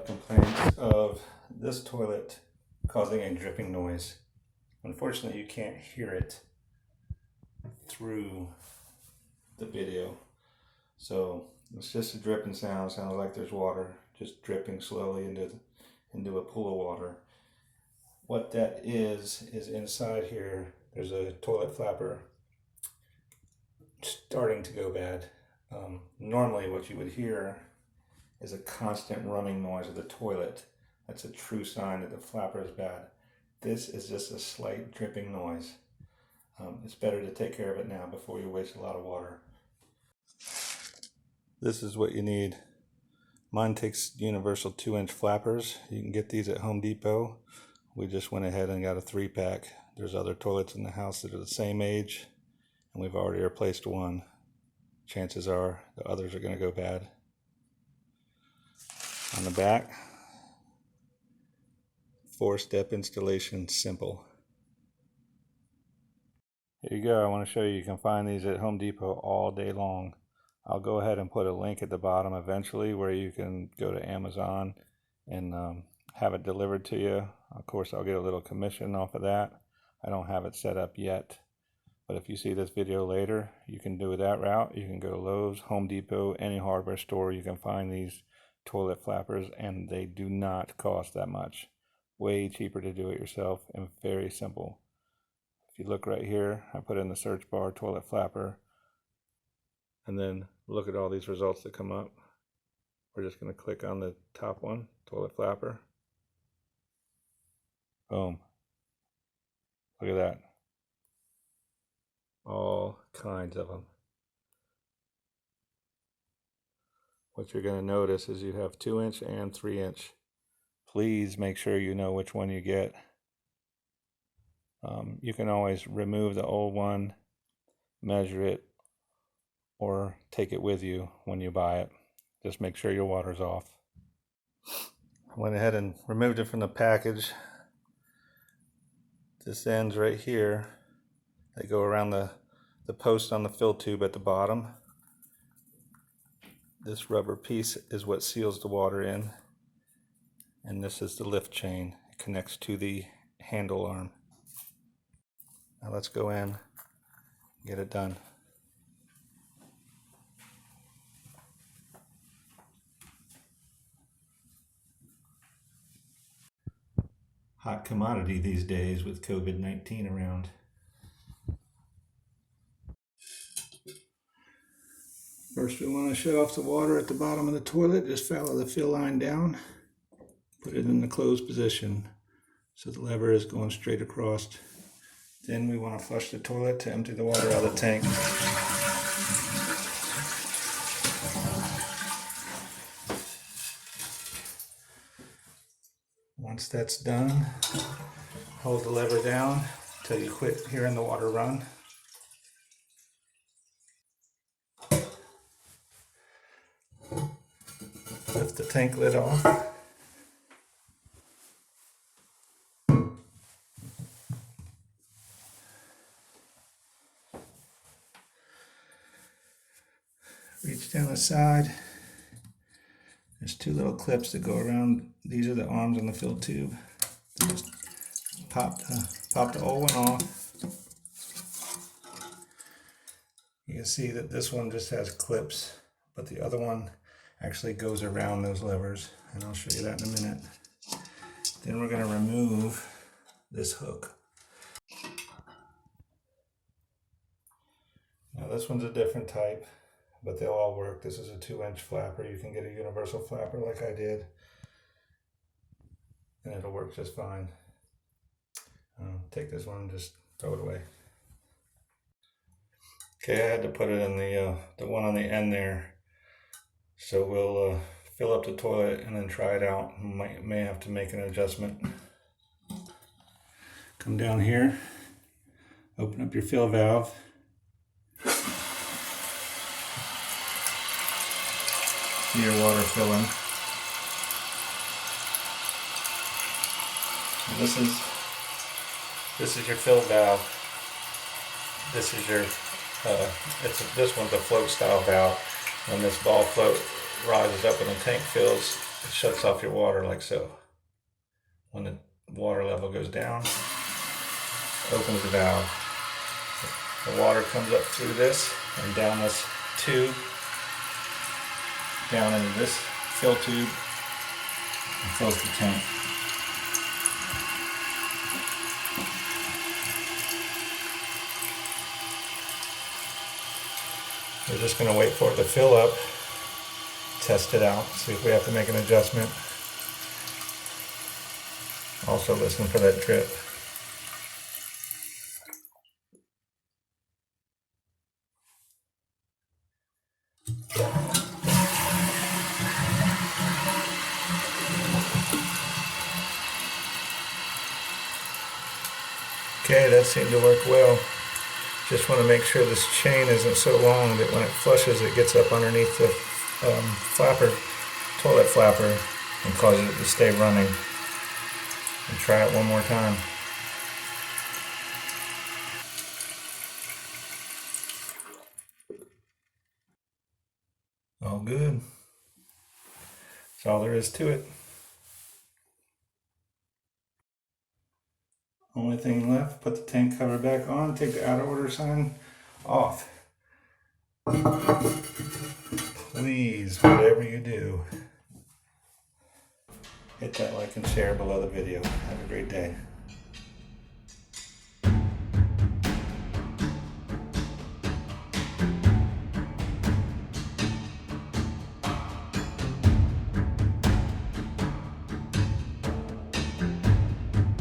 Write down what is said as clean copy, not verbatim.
have complaints of this toilet causing a dripping noise. Unfortunately, you can't hear it through the video. So it's just a dripping sound. Sounds like there's water just dripping slowly into a pool of water. What that is inside here, there's a toilet flapper starting to go bad. Normally what you would hear is a constant running noise of the toilet. That's a true sign that the flapper is bad. This is just a slight dripping noise. It's better to take care of it now before you waste a lot of water. This is what you need. Mine takes universal 2-inch flappers. You can get these at Home Depot. We just went ahead and got a 3-pack. There's other toilets in the house that are the same age, and we've already replaced one. Chances are the others are going to go bad. On the back, 4-step installation, simple. Here you go. I want to show you. You can find these at Home Depot all day long. I'll go ahead and put a link at the bottom eventually where you can go to Amazon and have it delivered to you. Of course, I'll get a little commission off of that. I don't have it set up yet. But if you see this video later, you can do that route. You can go to Lowe's, Home Depot, any hardware store. You can find these toilet flappers, and they do not cost that much. Way cheaper to do it yourself and very simple. If you look right here, I put in the search bar toilet flapper, and then look at all these results that come up. We're just going to click on the top one, toilet flapper. Boom. Look at that. All kinds of them. What you're going to notice is you have 2-inch and 3-inch. Please make sure you know which one you get. You can always remove the old one, measure it, or take it with you when you buy it. Just make sure your water's off. I went ahead and removed it from the package. This ends right here. They go around the post on the fill tube at the bottom. This rubber piece is what seals the water in. And this is the lift chain. It connects to the handle arm. Now let's go in and get it done. Hot commodity these days with COVID-19 around. First we want to shut off the water at the bottom of the toilet. Just follow the fill line down. Put it in the closed position so the lever is going straight across. Then we want to flush the toilet to empty the water out of the tank. Once that's done, hold the lever down until you quit hearing the water run. Lift the tank lid off. Reach down the side. There's 2 little clips that go around. These are the arms on the fill tube. Just pop the old one off. You can see that this one just has clips, but the other one actually goes around those levers, and I'll show you that in a minute. Then we're going to remove this hook. Now this one's a different type, but they'll all work. This is a 2-inch flapper. You can get a universal flapper like I did, and it'll work just fine. Take this one and just throw it away. Okay, I had to put it in the one on the end there. So we'll fill up the toilet and then try it out. May have to make an adjustment. Come down here, open up your fill valve. See your water filling. This is your fill valve. This is your this one's a float style valve. When this ball float rises up and the tank fills, It shuts off your water like so. When the water level goes down, opens the valve. The water comes up through this and down this tube, down into this fill tube, and fills the tank. We're just going to wait for it to fill up, test it out, see if we have to make an adjustment. Also listen for that drip. Okay, that seemed to work well. Just want to make sure this chain isn't so long that when it flushes it gets up underneath the toilet flapper and causes it to stay running. And try it one more time. All good. That's all there is to it. Only thing left, put the tank cover back on, take the out of order sign off. Please, whatever you do, hit that like and share below the video. Have a great day.